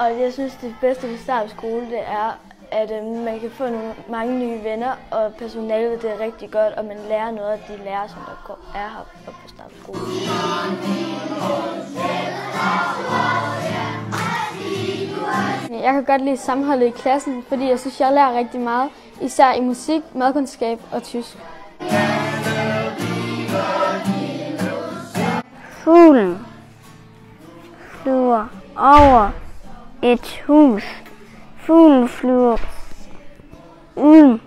Og jeg synes, det bedste ved Starup skole, det er, at man kan få mange nye venner, og personalet det er rigtig godt, og man lærer noget af de lærere, som der er her på Starup skole. Jeg kan godt lide sammenholdet i klassen, fordi jeg synes, jeg lærer rigtig meget, især i musik, madkundskab og tysk. Fuglen flyver over et hus. Fuglen flyver uden